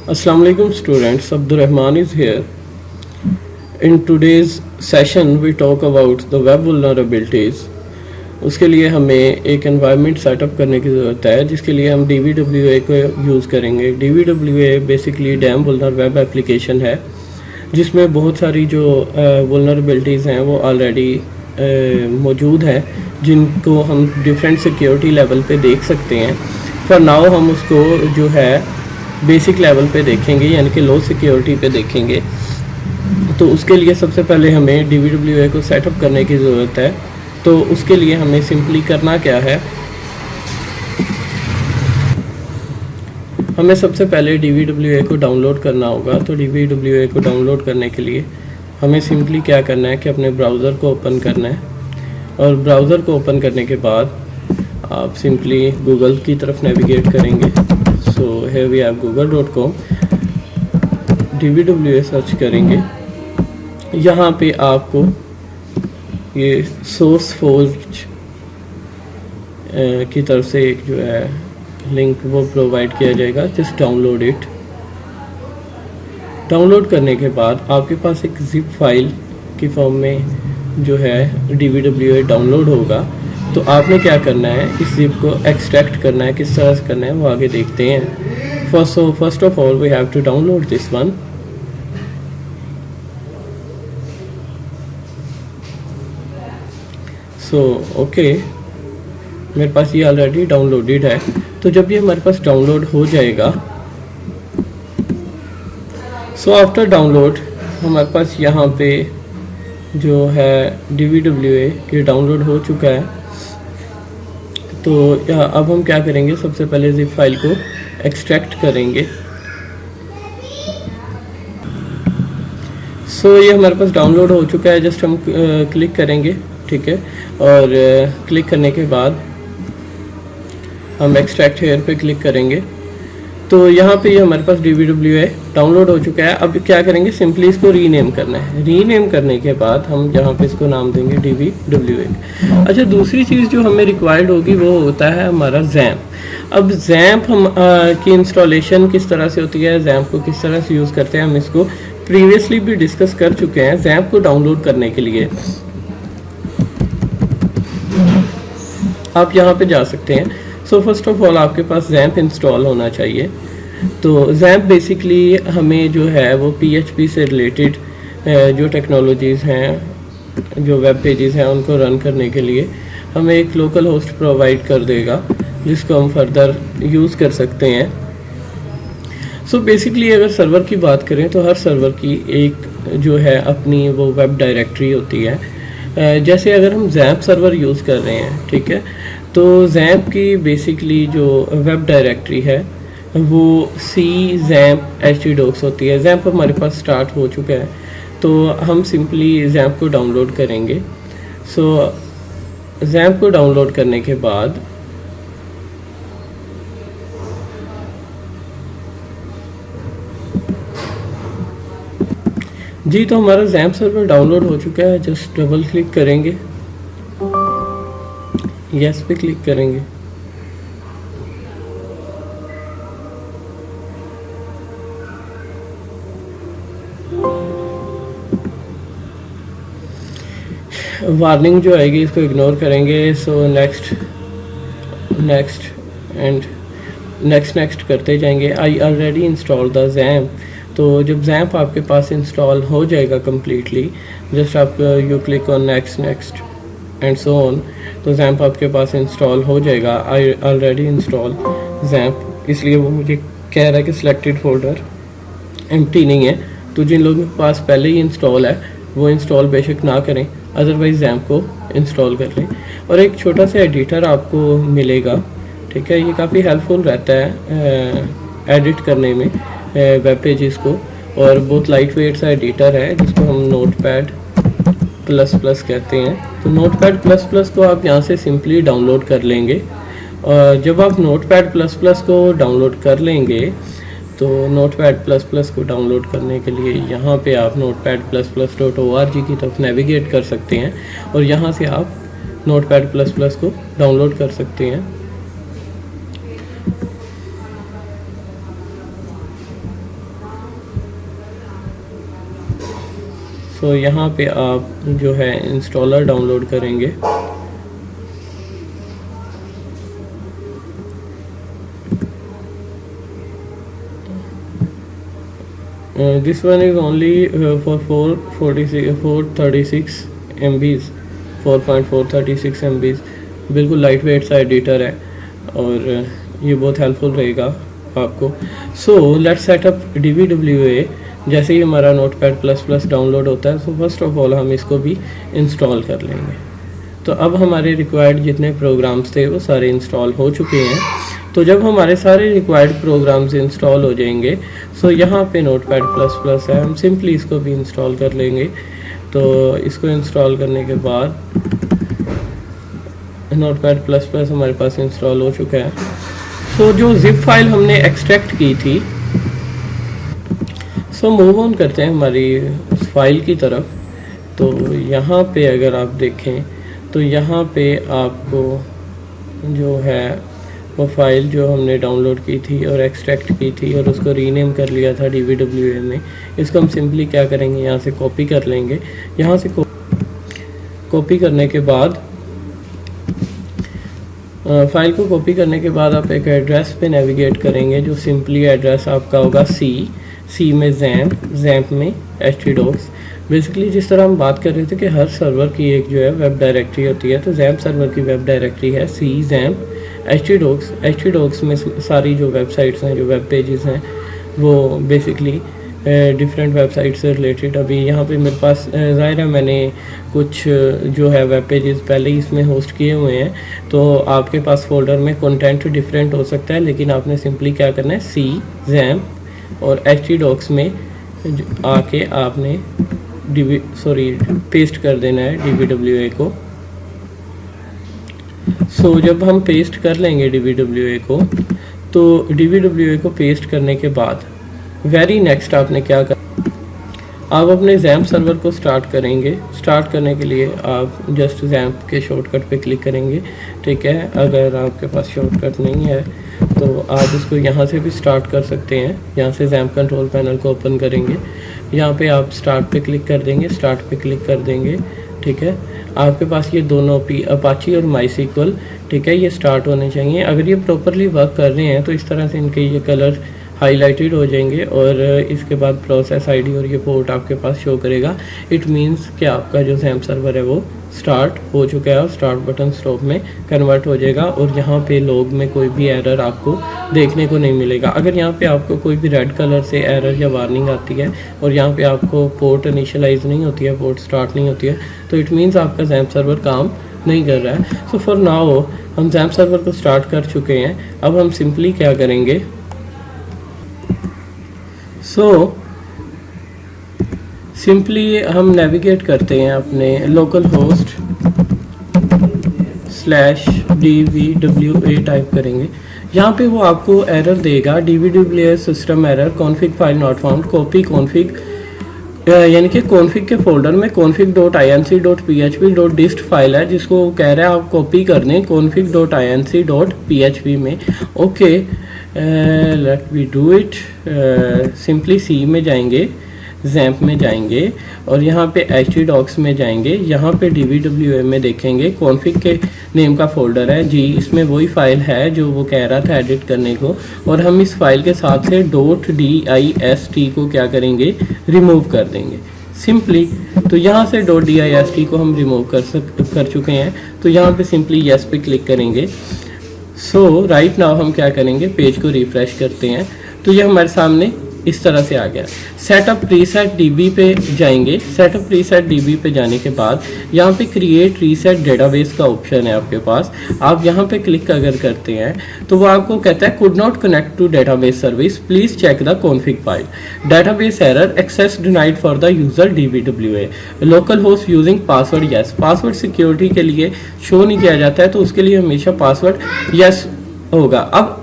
Assalamu alaikum students, Abdurrahman is here. In today's session we talk about the web vulnerabilities. उसके लिए हमें एक environment setup करने की ज़रूरत है जिसके लिए हम DVWA को यूज़ करेंगे। DVWA basically dam वुलनर web application है जिसमें बहुत सारी जो वुलनरेबिलिटीज़ हैं वो ऑलरेडी मौजूद हैं जिनको हम डिफरेंट सिक्योरिटी लेवल पे देख सकते हैं। फॉर नाउ हम उसको जो है बेसिक लेवल पे देखेंगे, यानी कि लो सिक्योरिटी पे देखेंगे। तो उसके लिए सबसे पहले हमें DVWA को सेटअप करने की ज़रूरत है। तो उसके लिए हमें सिंपली करना क्या है, हमें सबसे पहले DVWA को डाउनलोड करना होगा। तो DVWA को डाउनलोड करने के लिए हमें सिंपली क्या करना है कि अपने ब्राउज़र को ओपन करना है, और ब्राउज़र को ओपन करने के बाद आप सिंपली गूगल की तरफ नेविगेट करेंगे। सो here we have google.com, DVWA search करेंगे। यहाँ पे आपको ये सोर्स फोर्ज की तरफ से एक जो है लिंक वो प्रोवाइड किया जाएगा। Just download it. डाउनलोड करने के बाद आपके पास एक जिप फाइल की फॉर्म में जो है DVWA डाउनलोड होगा। तो आपने क्या करना है, इस जिप को एक्सट्रैक्ट करना है। किस तरह से करना है वो आगे देखते हैं। First of all we have to download this one. Okay, मेरे पास ये ऑलरेडी डाउनलोडेड है। तो जब ये हमारे पास डाउनलोड हो जाएगा, आफ्टर डाउनलोड हमारे पास यहाँ पे जो है DVWA ये डाउनलोड हो चुका है। तो अब हम क्या करेंगे, सबसे पहले जिप फाइल को एक्सट्रैक्ट करेंगे। ये हमारे पास डाउनलोड हो चुका है। जस्ट हम क्लिक करेंगे, ठीक है, और क्लिक करने के बाद हम एक्सट्रैक्ट हेयर पे क्लिक करेंगे। तो यहाँ पे ये हमारे पास DVWA डाउनलोड हो चुका है। अब क्या करेंगे, सिंपली इसको रीनेम करना है। रीनेम करने के बाद हम यहाँ पे इसको नाम देंगे DVWA। अच्छा, दूसरी चीज़ जो हमें रिक्वायर्ड होगी वो होता है हमारा XAMPP। अब XAMPP हम की इंस्टॉलेशन किस तरह से होती है, XAMPP को किस तरह से यूज़ करते हैं, हम इसको प्रीवियसली भी डिस्कस कर चुके हैं। XAMPP को डाउनलोड करने के लिए आप यहाँ पे जा सकते हैं। फर्स्ट ऑफ ऑल आपके पास XAMPP इंस्टॉल होना चाहिए। तो XAMPP बेसिकली हमें जो है वो PHP से रिलेटेड जो टेक्नोलॉजीज़ हैं, जो वेब पेजेस हैं, उनको रन करने के लिए हमें एक लोकल होस्ट प्रोवाइड कर देगा जिसको हम फर्दर यूज़ कर सकते हैं। बेसिकली अगर सर्वर की बात करें तो हर सर्वर की एक जो है अपनी वो वेब डायरेक्टरी होती है। जैसे अगर हम XAMPP सर्वर यूज़ कर रहे हैं, ठीक है, तो XAMPP की बेसिकली जो वेब डायरेक्टरी है वो XAMPP htdocs होती है। XAMPP हमारे पास स्टार्ट हो चुका है, तो हम सिंपली XAMPP को डाउनलोड करेंगे। XAMPP को डाउनलोड करने के बाद जी, तो हमारा XAMPP सर्वर डाउनलोड हो चुका है। जस्ट डबल क्लिक करेंगे, यस पे क्लिक करेंगे। वार्निंग जो आएगी इसको इग्नोर करेंगे। नेक्स्ट एंड नेक्स्ट करते जाएंगे। I already install the XAMPP। तो जब XAMPP आपके पास इंस्टॉल हो जाएगा कम्प्लीटली, जस्ट आप you click on next and so on, तो XAMPP आपके पास इंस्टॉल हो जाएगा। आई ऑलरेडी इंस्टॉल XAMPP, इसलिए वो मुझे कह रहा है कि सिलेक्टेड फोल्डर एम्प्टी नहीं है। तो जिन लोगों के पास पहले ही इंस्टॉल है वो इंस्टॉल बेशक ना करें, अदरवाइज़ XAMPP को इंस्टॉल कर लें। और एक छोटा सा एडिटर आपको मिलेगा, ठीक है, ये काफ़ी हेल्पफुल रहता है एडिट करने में वेब पेजेस को। और बहुत लाइट वेट सा एडिटर है जिसको हम नोटपैड प्लस कहते हैं। तो नोटपैड प्लस को आप यहाँ से सिंपली डाउनलोड कर लेंगे। और जब आप नोटपैड प्लस को डाउनलोड कर लेंगे, तो नोटपैड प्लस को डाउनलोड करने के लिए यहाँ पे आप notepad++.org की तरफ नेविगेट कर सकते हैं और यहाँ से आप नोटपैड प्लस को डाउनलोड कर सकते हैं। सो यहाँ पे आप जो है इंस्टॉलर डाउनलोड करेंगे। This one is only for 436 MBs, 4.436 MBs। बिल्कुल लाइट वेट सा एडिटर है और ये बहुत हेल्पफुल रहेगा आपको। So let's set up DVWA। जैसे ही हमारा Notepad++ डाउनलोड होता है तो फर्स्ट ऑफ ऑल हम इसको भी इंस्टॉल कर लेंगे। तो अब हमारे रिक्वायर्ड जितने प्रोग्राम्स थे वो सारे इंस्टॉल हो चुके हैं। तो जब हमारे सारे रिक्वायर्ड प्रोग्राम्स इंस्टॉल हो जाएंगे सो यहाँ पे Notepad++ है, हम सिंपली इसको भी इंस्टॉल कर लेंगे। तो इसको इंस्टॉल करने के बाद Notepad++ हमारे पास इंस्टॉल हो चुका है। सो जो जिप फाइल हमने एक्सट्रैक्ट की थी, सो मूव ऑन करते हैं हमारी फाइल की तरफ। तो यहाँ पे अगर आप देखें तो यहाँ पे आपको जो है वो फाइल जो हमने डाउनलोड की थी और एक्सट्रैक्ट की थी और उसको रीनेम कर लिया था DVWA में, इसको हम सिंपली क्या करेंगे, यहाँ से कॉपी कर लेंगे। यहाँ से कॉपी करने के बाद फाइल को कॉपी करने के बाद आप एक एड्रेस पे नेविगेट करेंगे जो सिंपली एड्रेस आपका होगा सी में जैम्प में htdocs। बेसिकली जिस तरह हम बात कर रहे थे कि हर सर्वर की एक जो है वेब डायरेक्टरी होती है, तो जैम्प सर्वर की वेब डायरेक्टरी है ज़ैम्प htdocs में सारी जो वेबसाइट्स हैं, जो वेब पेजेस हैं, वो बेसिकली डिफरेंट वेबसाइट से रिलेटेड। अभी यहाँ पे मेरे पास ज़ाहिर है मैंने कुछ जो है वेब पेजेस पहले ही इसमें होस्ट किए हुए हैं, तो आपके पास फोल्डर में कंटेंट डिफरेंट हो सकता है, लेकिन आपने सिंपली क्या करना है, ज़ैम्प और htdocs में आके आपने पेस्ट कर देना है DVWA को। सो जब हम पेस्ट कर लेंगे DVWA को, तो DVWA को पेस्ट करने के बाद वेरी नेक्स्ट आपने क्या कर, आप अपने ज़ैम्प सर्वर को स्टार्ट करेंगे। स्टार्ट करने के लिए आप जस्ट ज़ैम्प के शॉर्टकट पे क्लिक करेंगे, ठीक है। अगर आपके पास शॉर्टकट नहीं है तो आप इसको यहाँ से भी स्टार्ट कर सकते हैं। यहाँ से ज़ैम्प कंट्रोल पैनल को ओपन करेंगे, यहाँ पे आप स्टार्ट पे क्लिक कर देंगे, स्टार्ट पे क्लिक कर देंगे, ठीक है। आपके पास ये दोनों अपाची और MySQL, ठीक है, ये स्टार्ट होने चाहिए। अगर ये प्रॉपरली वर्क कर रहे हैं तो इस तरह से इनके ये कलर हाईलाइटेड हो जाएंगे और इसके बाद प्रोसेस आईडी और ये पोर्ट आपके पास शो करेगा। इट मींस कि आपका जो ज़ैम्प सर्वर है वो स्टार्ट हो चुका है और स्टार्ट बटन स्टॉप में कन्वर्ट हो जाएगा और यहाँ पे लॉग में कोई भी एरर आपको देखने को नहीं मिलेगा। अगर यहाँ पे आपको कोई भी रेड कलर से एरर या वार्निंग आती है और यहाँ पे आपको पोर्ट इनिशियलाइज नहीं होती है, पोर्ट स्टार्ट नहीं होती है, तो इट मीन्स आपका ज़ैम्प सर्वर काम नहीं कर रहा है। सो फॉर नाउ हम ज़ैम्प सर्वर को स्टार्ट कर चुके हैं। अब हम सिंपली क्या करेंगे, सिंपली हम नेविगेट करते हैं अपने लोकल होस्ट /DVWA टाइप करेंगे। यहाँ पे वो आपको एरर देगा, DVWA system error, config file not found, copy config, यानी कि कॉन्फ़िग के फोल्डर में config.inc.php.dist फाइल है जिसको कह रहा है आप कॉपी कर दें config.inc.php में। Okay, let me do it. Simply C में जाएंगे, ज़ैम्प में जाएंगे और यहाँ पे htdocs में जाएंगे। यहाँ पे DVWA में देखेंगे कॉन्फ़िग के नेम का फोल्डर है जी, इसमें वही फाइल है जो वो कह रहा था एडिट करने को, और हम इस फाइल के साथ से .dist को क्या करेंगे, रिमूव कर देंगे सिंपली। तो यहाँ से .dist को हम रिमूव कर चुके हैं। तो यहाँ पे सिंपली यस पे क्लिक करेंगे। सो राइट नाउ हम क्या करेंगे, पेज को रिफ्रेश करते हैं तो ये हमारे सामने इस तरह से आ गया। सेटअप रीसेट DB पे जाएंगे। सेटअप रीसेट DB पे जाने के बाद यहाँ पे क्रिएट रीसेट डेटाबेस का ऑप्शन है आपके पास। आप यहाँ पे क्लिक अगर करते हैं तो वो आपको कहता है could not connect to database service, please check the config file, database error, access denied for the user DVWA, local host using password yes. Password security के लिए शो नहीं किया जाता है तो उसके लिए हमेशा पासवर्ड यस होगा, अब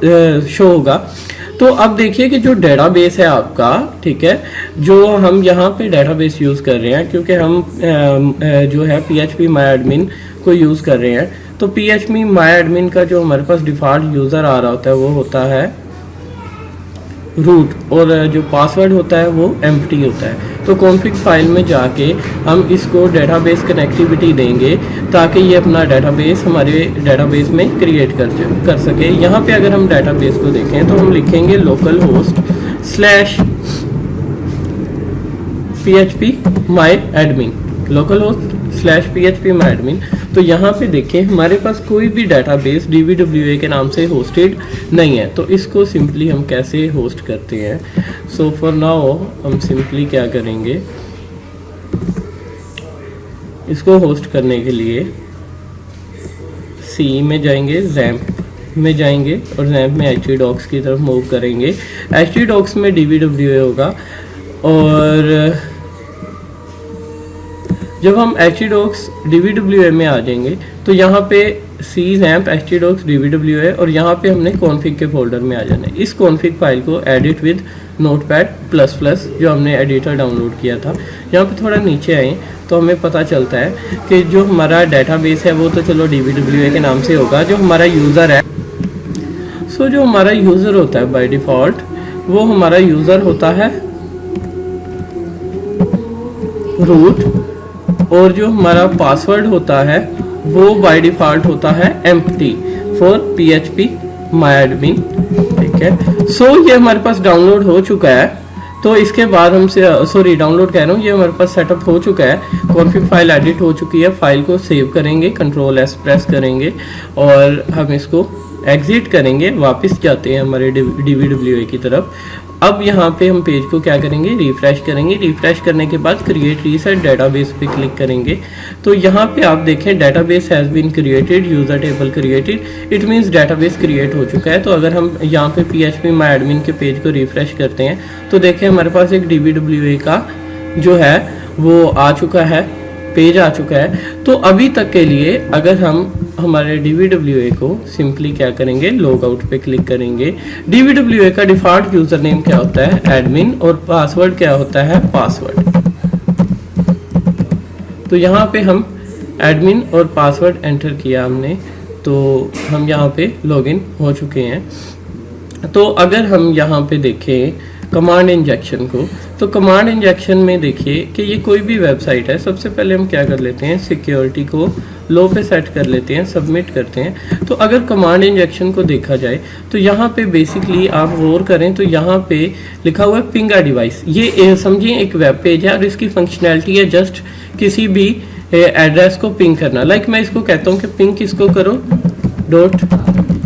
शो होगा। तो अब देखिए कि जो डेटाबेस है आपका, ठीक है, जो हम यहाँ पे डेटाबेस यूज़ कर रहे हैं क्योंकि हम जो है PHP MyAdmin को यूज़ कर रहे हैं, तो PHP MyAdmin का जो हमारे पास डिफ़ॉल्ट यूज़र आ रहा होता है वो होता है रूट और जो पासवर्ड होता है वो एम्प्टी होता है। तो तो कॉन्फ़िग फाइल में जाके हम इसको डेटाबेस कनेक्टिविटी देंगे ताकि ये अपना डेटाबेस हमारे डेटाबेस में क्रिएट कर सके। यहाँ पे अगर हम डेटाबेस को देखें तो हम लिखेंगे local host /php my admin, local host /php my admin। तो यहाँ पे देखें हमारे पास कोई भी डेटाबेस DBWA के नाम से होस्टेड नहीं है। तो इसको सिंपली हम कैसे होस्ट करते हैं? सो फॉर नाउ हम सिंपली क्या करेंगे, इसको होस्ट करने के लिए C में जाएंगे, XAMPP में जाएंगे और XAMPP में htdocs की तरफ मूव करेंगे। htdocs में DBWA होगा और जब हम htdocs DBWA में आ जाएंगे तो यहाँ पे C XAMPP htdocs DBWA और यहाँ पे हमने config के फोल्डर में आ जाना है। इस config फाइल को edit with notepad++ जो हमने एडिटर डाउनलोड किया था, यहाँ पे थोड़ा नीचे आए तो हमें पता चलता है कि जो हमारा डेटाबेस है वो तो चलो DBWA के नाम से होगा। जो हमारा यूज़र है, सो जो हमारा यूज़र होता है बाय डिफ़ॉल्ट वो हमारा यूज़र होता है रूट, और जो हमारा पासवर्ड होता है वो बाय डिफ़ॉल्ट होता है empty for php my admin। ठीक है, सो ये हमारे पास डाउनलोड हो चुका है। तो इसके बाद हमसे डाउनलोड कह रहा हूँ, ये हमारे पास सेटअप हो चुका है, कॉन्फ़िग फाइल एडिट हो चुकी है। फाइल को सेव करेंगे, Ctrl+S प्रेस करेंगे और हम इसको एग्जिट करेंगे, वापस जाते हैं हमारे DBWA की तरफ। अब यहाँ पे हम पेज को क्या करेंगे, रिफ्रेश करेंगे। रिफ्रेश करने के बाद क्रिएट रीसेट डेटाबेस पे क्लिक करेंगे। तो यहाँ पे आप देखें database has been created, user table created, it means database create हो चुका है। तो अगर हम यहाँ पे php my admin के पेज को रिफ्रेश करते हैं तो देखें हमारे पास एक DBWA का जो है वो आ चुका है, पेज आ चुका है। तो अभी तक के लिए अगर हम हमारे DBWA को सिंपली क्या करेंगे, लॉग आउट पे क्लिक करेंगे। DBWA का डिफ़ॉल्ट यूज़र नेम क्या होता है, एडमिन, और पासवर्ड क्या होता है, पासवर्ड। तो यहाँ पे हम एडमिन और पासवर्ड एंटर किया हमने, तो हम यहाँ पे लॉगिन हो चुके हैं। तो अगर हम यहाँ पे देखें कमांड इंजेक्शन को, तो कमांड इंजेक्शन में देखिए कि ये कोई भी वेबसाइट है। सबसे पहले हम क्या कर लेते हैं, सिक्योरिटी को लो पे सेट कर लेते हैं, सबमिट करते हैं। तो अगर कमांड इंजेक्शन को देखा जाए तो यहाँ पे बेसिकली आप गौर करें तो यहाँ पे लिखा हुआ है पिंग अ डिवाइस। ये समझिए एक वेब पेज है और इसकी फंक्शनैलिटी है जस्ट किसी भी एड्रेस को पिंग करना। लाइक मैं इसको कहता हूँ कि पिंग किसको करो,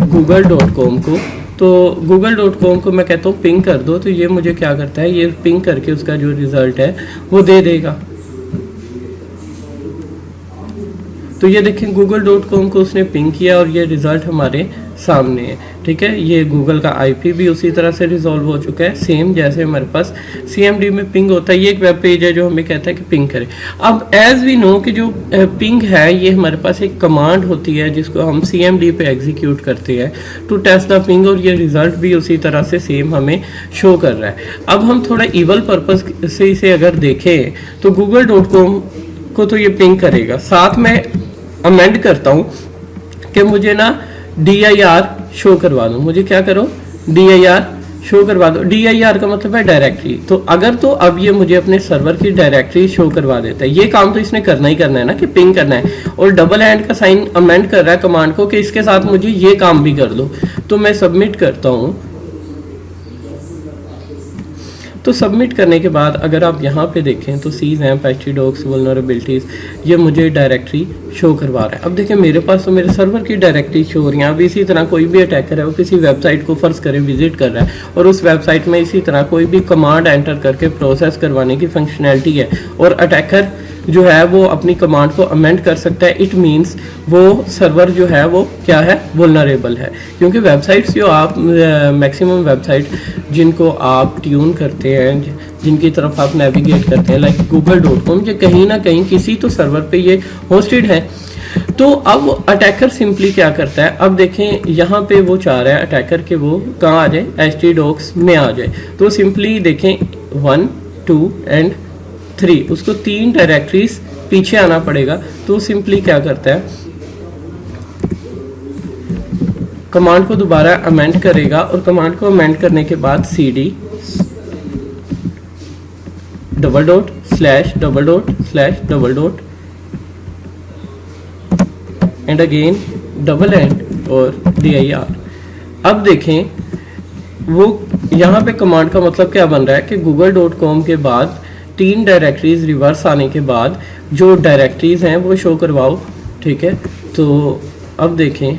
.google.com को। तो google.com को मैं कहता हूँ पिंग कर दो, तो ये मुझे क्या करता है, ये पिंग करके उसका जो रिज़ल्ट है वो दे देगा। तो ये देखें google.com को उसने पिंग किया और ये रिज़ल्ट हमारे सामने है। ठीक है, ये गूगल का IP भी उसी तरह से रिजॉल्व हो चुका है, सेम जैसे हमारे पास CMD में पिंग होता है। ये एक वेब पेज है जो हमें कहता है कि पिंग करें। अब एज वी नो कि जो पिंग है ये हमारे पास एक कमांड होती है जिसको हम CMD पे एग्जीक्यूट करते हैं टू टेस्ट द पिंग, और ये रिजल्ट भी उसी तरह से सेम हमें शो कर रहा है। अब हम थोड़ा इवल पर्पज से इसे अगर देखें तो google.com को तो ये पिंग करेगा, साथ में अमेंड करता हूँ कि मुझे ना dir शो करवा दो, मुझे क्या करो, dir शो करवा दो। dir का मतलब है डायरेक्टरी। तो अगर तो अब ये मुझे अपने सर्वर की डायरेक्टरी शो करवा देता है। ये काम तो इसने करना ही करना है ना कि पिंग करना है, और डबल एंड का साइन अमेंड कर रहा है कमांड को कि इसके साथ मुझे ये काम भी कर दो। तो मैं सबमिट करता हूँ। तो सबमिट करने के बाद अगर आप यहाँ पे देखें तो C XAMPP htdocs वल्नरेबिलिटीज़ ये मुझे डायरेक्टरी शो करवा रहा है। अब देखें मेरे पास तो मेरे सर्वर की डायरेक्टरी शो हो रही है। अब इसी तरह कोई भी अटैकर है वो किसी वेबसाइट को फर्ज करें विजिट कर रहा है और उस वेबसाइट में इसी तरह कोई भी कमांड एंटर करके प्रोसेस करवाने की फंक्शनैलिटी है और अटैकर जो है वो अपनी कमांड को अमेंड कर सकता है। इट मीन्स वो सर्वर जो है वो क्या है, वल्नरेबल है। क्योंकि वेबसाइट्स जो आप मैक्सिमम वेबसाइट जिनको आप ट्यून करते हैं, जिनकी तरफ आप नेविगेट करते हैं लाइक google.com, ये कहीं ना कहीं किसी तो सर्वर पे ये होस्टेड है। तो अब अटैकर सिंपली क्या करता है, अब देखें यहाँ पे वो चाह रहा है अटैकर के वो कहाँ आ जाए, htdocs में आ जाए। तो सिंपली देखें 1, 2 एंड 3, उसको 3 डायरेक्टरीज पीछे आना पड़ेगा। तो सिंपली क्या करता है, कमांड को दोबारा अमेंड करेगा और कमांड को अमेंड करने के बाद cd double dot slash double dot slash double dot and again double and और dir। अब देखें वो यहाँ पे कमांड का मतलब क्या बन रहा है कि google.com के बाद 3 डायरेक्टरीज रिवर्स आने के बाद जो डायरेक्टरीज हैं वो शो करवाओ। ठीक है, तो अब देखें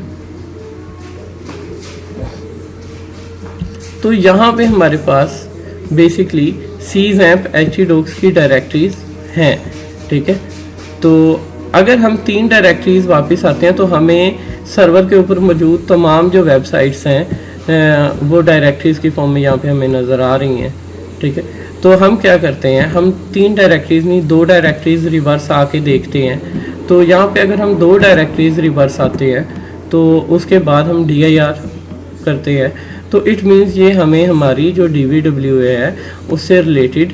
तो यहाँ पे हमारे पास बेसिकली czamp htdocs की डायरेक्टरीज हैं। ठीक है, तो अगर हम 3 डायरेक्टरीज वापस आते हैं तो हमें सर्वर के ऊपर मौजूद तमाम जो वेबसाइट्स हैं वो डायरेक्टरीज की फॉर्म में यहाँ पे हमें नज़र आ रही हैं। ठीक है, तो हम क्या करते हैं, हम 3 डायरेक्टरीज नहीं 2 डायरेक्टरीज रिवर्स आके देखते हैं। तो यहाँ पे अगर हम 2 डायरेक्टरीज रिवर्स आते हैं तो उसके बाद हम dir करते हैं, तो इट मीन्स ये हमें हमारी जो dvwa है उससे रिलेटेड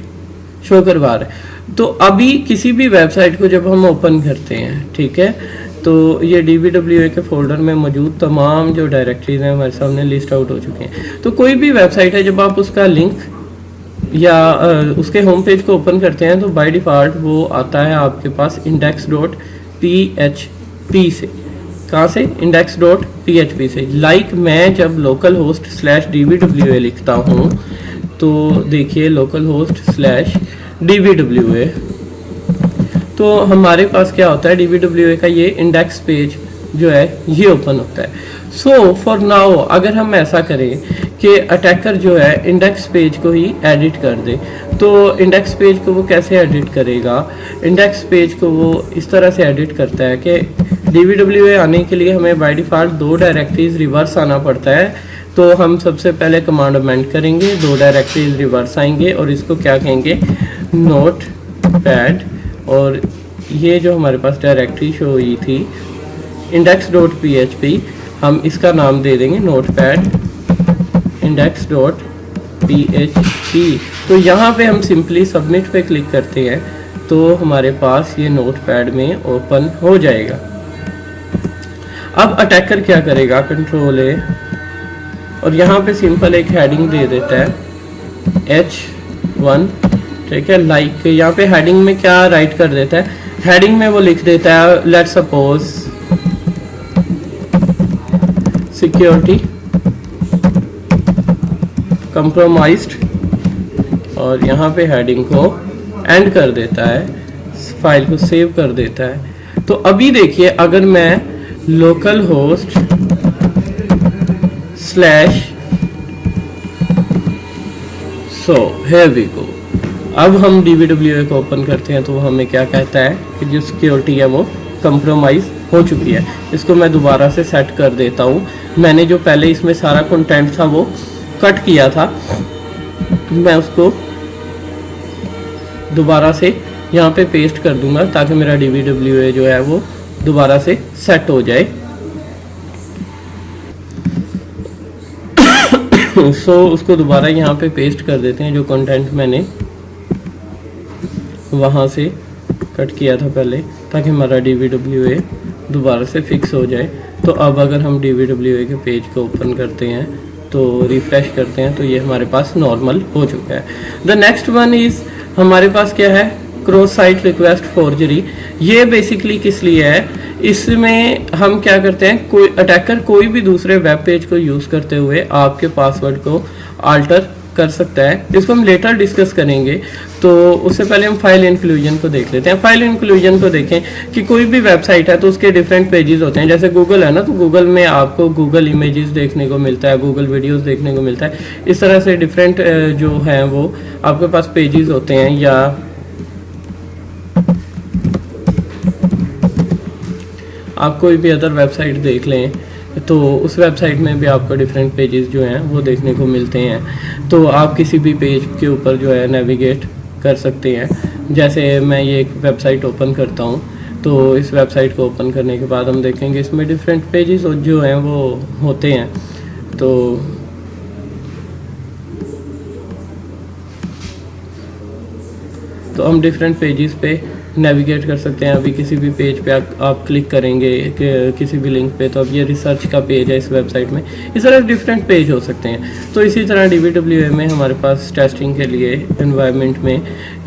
शो करवा रहा है। तो अभी किसी भी वेबसाइट को जब हम ओपन करते हैं, ठीक है, तो ये dvwa के फोल्डर में मौजूद तमाम जो डायरेक्टरीज हैं हमारे सामने लिस्ट आउट हो चुके हैं। तो कोई भी वेबसाइट है जब आप उसका लिंक या उसके होम पेज को ओपन करते हैं तो बाय डिफ़ॉल्ट वो आता है आपके पास index.php से। कहाँ से? index.php से। लाइक मैं जब लोकल होस्ट स्लैश dvwa लिखता हूँ तो देखिए लोकल होस्ट स्लैश dvwa, तो हमारे पास क्या होता है dvwa का ये इंडेक्स पेज जो है ये ओपन होता है। सो फॉर नाउ अगर हम ऐसा करें कि अटैकर जो है इंडेक्स पेज को ही एडिट कर दे, तो इंडेक्स पेज को वो कैसे एडिट करेगा? इंडेक्स पेज को वो इस तरह से एडिट करता है कि dvwa आने के लिए हमें बाय डिफ़ॉल्ट 2 डायरेक्टरीज रिवर्स आना पड़ता है। तो हम सबसे पहले कमांड अमेंड करेंगे, 2 डायरेक्टरीज रिवर्स आएंगे और इसको क्या कहेंगे, नोट पैड, और ये जो हमारे पास डायरेक्टरी शो हुई थी index.php हम इसका नाम दे देंगे नोटपैड index.php। तो यहाँ पे हम सिंपली सबमिट पे क्लिक करते हैं तो हमारे पास ये नोटपैड में ओपन हो जाएगा। अब अटैकर क्या करेगा, कंट्रोल A और यहाँ पे सिंपल एक हेडिंग दे देता है H1। ठीक है, लाइक यहाँ पे हेडिंग में क्या राइट कर देता है, हेडिंग में वो लिख देता है लेट्स सपोज सिक्योरिटी कंप्रोमाइज्ड, और यहाँ पे हेडिंग को एंड कर देता है, फाइल को सेव कर देता है। तो अभी देखिए अगर मैं local host slash so here we go, अब हम dvwa को ओपन करते हैं तो वो हमें क्या कहता है कि जो सिक्योरिटी है वो कंप्रोमाइज़ हो चुकी है। इसको मैं दोबारा से सेट कर देता हूँ। मैंने जो पहले इसमें सारा कंटेंट था वो कट किया था, मैं उसको दोबारा से यहाँ पे पेस्ट कर दूंगा ताकि मेरा dvwa जो है वो दोबारा से सेट हो जाए। सो उसको दोबारा यहाँ पे पेस्ट कर देते हैं, जो कंटेंट मैंने वहाँ से कट किया था पहले, ताकि हमारा dvwa दोबारा से फिक्स हो जाए। तो अब अगर हम dvwa के पेज को ओपन करते हैं तो रिफ्रेश करते हैं तो ये हमारे पास नॉर्मल हो चुका है। द नेक्स्ट वन इज़ हमारे पास क्या है, क्रॉस साइट रिक्वेस्ट फॉर्जरी। ये बेसिकली किस लिए है, इसमें हम क्या करते हैं, कोई अटैकर कोई भी दूसरे वेब पेज को यूज़ करते हुए आपके पासवर्ड को आल्टर कर सकता है। इसको हम लेटर डिस्कस करेंगे। तो उससे पहले हम फाइल इंक्लूजन को देख लेते हैं। फाइल इंक्लूजन को देखें कि कोई भी वेबसाइट है तो उसके डिफरेंट पेजेस होते हैं। जैसे गूगल है ना, तो गूगल में आपको गूगल इमेजेस देखने को मिलता है, गूगल वीडियोस देखने को मिलता है। इस तरह से डिफरेंट जो हैं वो आपके पास पेजेस होते हैं। या आप कोई भी अदर वेबसाइट देख लें तो उस वेबसाइट में भी आपको डिफरेंट पेजेस जो हैं वो देखने को मिलते हैं। तो आप किसी भी पेज के ऊपर जो है नेविगेट कर सकते हैं। जैसे मैं ये एक वेबसाइट ओपन करता हूँ, तो इस वेबसाइट को ओपन करने के बाद हम देखेंगे इसमें डिफरेंट पेजेस जो हैं वो होते हैं। तो हम डिफरेंट पेजेस पे नेविगेट कर सकते हैं। अभी किसी भी पेज पे आप क्लिक करेंगे किसी भी लिंक पे, तो अब ये रिसर्च का पेज है इस वेबसाइट में। इस तरह डिफरेंट पेज हो सकते हैं। तो इसी तरह DBWA में हमारे पास टेस्टिंग के लिए एनवायरनमेंट में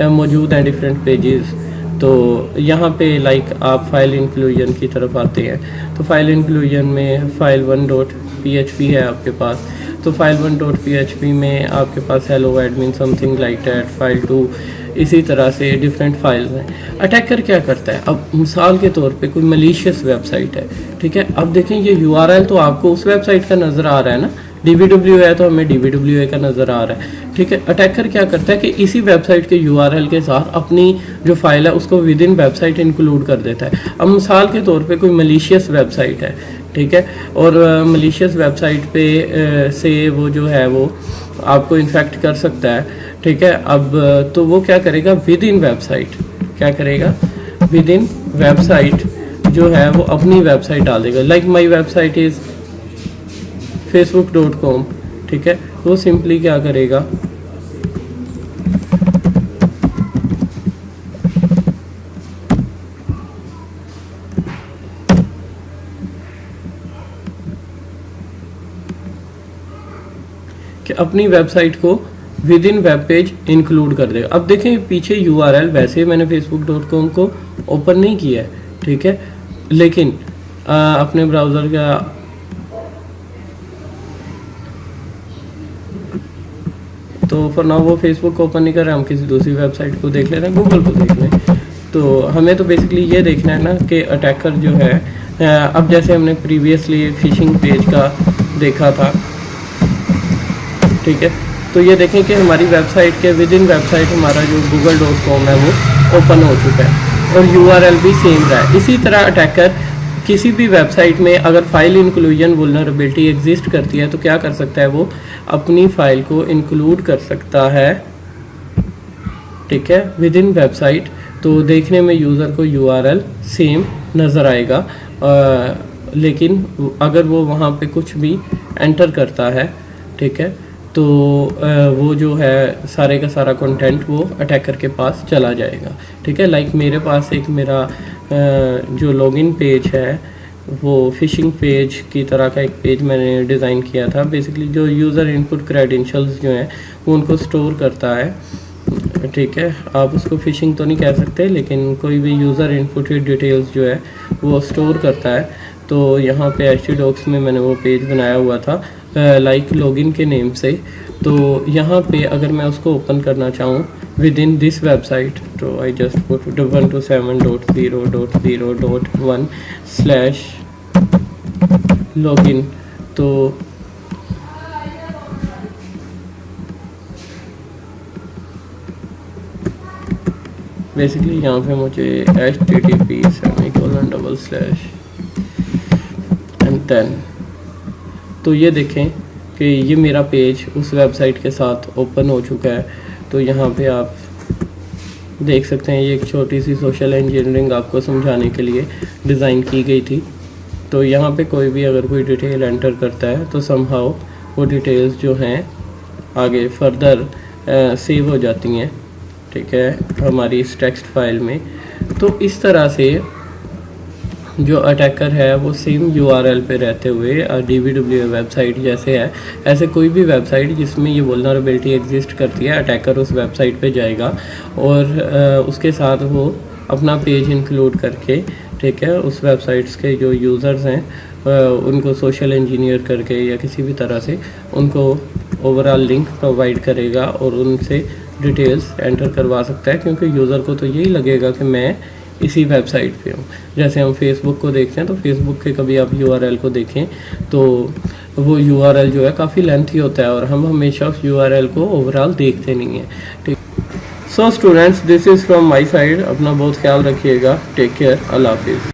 मौजूद हैं डिफरेंट पेजेस। तो यहाँ पे लाइक आप फाइल इंक्लूजन की तरफ आते हैं, तो फाइल इंक्लूजन में file1.php है आपके पास। तो file1.php में आपके पास hello admin something like that, file2, इसी तरह से डिफरेंट फाइल्स हैं। अटैकर क्या करता है, अब मिसाल के तौर पे कोई मलीशियस वेबसाइट है, ठीक है। अब देखें ये URL तो आपको उस वेबसाइट का नज़र आ रहा है ना, DBWA है तो हमें DBWA का नज़र आ रहा है, ठीक है। अटैकर क्या करता है कि इसी वेबसाइट के URL के साथ अपनी जो फाइल है उसको विद इन वेबसाइट इंक्लूड कर देता है। अब मिसाल के तौर पे कोई मलीशियस वेबसाइट है, ठीक है, और मलीशियस वेबसाइट पे से वो जो है वो आपको इन्फेक्ट कर सकता है, ठीक है। अब तो वो क्या करेगा, विद इन वेबसाइट क्या करेगा, विद इन वेबसाइट जो है वो अपनी वेबसाइट डाल देगा। Like my website is facebook.com, ठीक है। वो सिंपली क्या करेगा, कि अपनी वेबसाइट को with in web page include कर देगा। अब देखें पीछे URL वैसे मैंने facebook.com को ओपन नहीं किया है, ठीक है, लेकिन अपने ब्राउज़र का तो फॉर नाउ वो फेसबुक को ओपन नहीं कर रहे, हम किसी दूसरी वेबसाइट को देख ले रहे हैं, गूगल को देख लें। तो हमें तो बेसिकली ये देखना है ना कि अटैकर जो है अब जैसे हमने प्रीवियसली फिशिंग पेज का देखा था, ठीक है। तो ये देखें कि हमारी वेबसाइट के विद इन वेबसाइट हमारा जो google.com है वो ओपन हो चुका है और URL भी सेम रहा है। इसी तरह अटैकर किसी भी वेबसाइट में अगर फाइल इंक्लूजन वल्नरेबिलिटी एग्जिस्ट करती है तो क्या कर सकता है, वो अपनी फाइल को इंक्लूड कर सकता है, ठीक है, विद इन वेबसाइट। तो देखने में यूज़र को URL सेम नज़र आएगा, लेकिन अगर वो वहाँ पे कुछ भी एंटर करता है, ठीक है, तो वो जो है सारे का सारा कंटेंट वो अटैकर के पास चला जाएगा, ठीक है। लाइक मेरे पास एक मेरा जो लॉगिन पेज है वो फिशिंग पेज की तरह का एक पेज मैंने डिज़ाइन किया था। बेसिकली जो यूज़र इनपुट क्रेडेंशियल्स जो हैं वो उनको स्टोर करता है, ठीक है। आप उसको फिशिंग तो नहीं कह सकते, लेकिन कोई भी यूज़र इनपुट डिटेल्स जो है वो स्टोर करता है। तो यहाँ पे htdocs में मैंने वो पेज बनाया हुआ था लाइक लॉगिन के नेम से। तो यहाँ पे अगर मैं उसको ओपन करना चाहूँ विद इन दिस वेबसाइट, तो आई जस्ट पुट 127.0.0.1/login। तो बेसिकली यहाँ पे मुझे http:// तो ये देखें कि ये मेरा पेज उस वेबसाइट के साथ ओपन हो चुका है। तो यहाँ पे आप देख सकते हैं ये एक छोटी सी सोशल इंजीनियरिंग आपको समझाने के लिए डिज़ाइन की गई थी। तो यहाँ पे कोई भी अगर कोई डिटेल एंटर करता है तो समहाउ वो डिटेल्स जो हैं आगे फर्दर सेव हो जाती हैं, ठीक है, हमारी इस टेक्स्ट फाइल में। तो इस तरह से जो अटैकर है वो सेम URL पे रहते हुए DBWA वेबसाइट जैसे है, ऐसे कोई भी वेबसाइट जिसमें ये वल्नरेबिलिटी एग्जिस्ट करती है, अटैकर उस वेबसाइट पे जाएगा और उसके साथ वो अपना पेज इंक्लूड करके, ठीक है, उस वेबसाइट्स के जो यूज़र्स हैं उनको सोशल इंजीनियर करके या किसी भी तरह से उनको ओवरऑल लिंक प्रोवाइड करेगा और उनसे डिटेल्स एंटर करवा सकता है, क्योंकि यूज़र को तो यही लगेगा कि मैं इसी वेबसाइट पे हूँ। जैसे हम फेसबुक को देखते हैं तो फेसबुक के कभी आप URL को देखें तो वो URL जो है काफ़ी लेंथी होता है और हम हमेशा उस URL को ओवरऑल देखते नहीं हैं, ठीक। So students, this is from my side. अपना बहुत ख्याल रखिएगा। Take care. अल्लाह हाफिज़।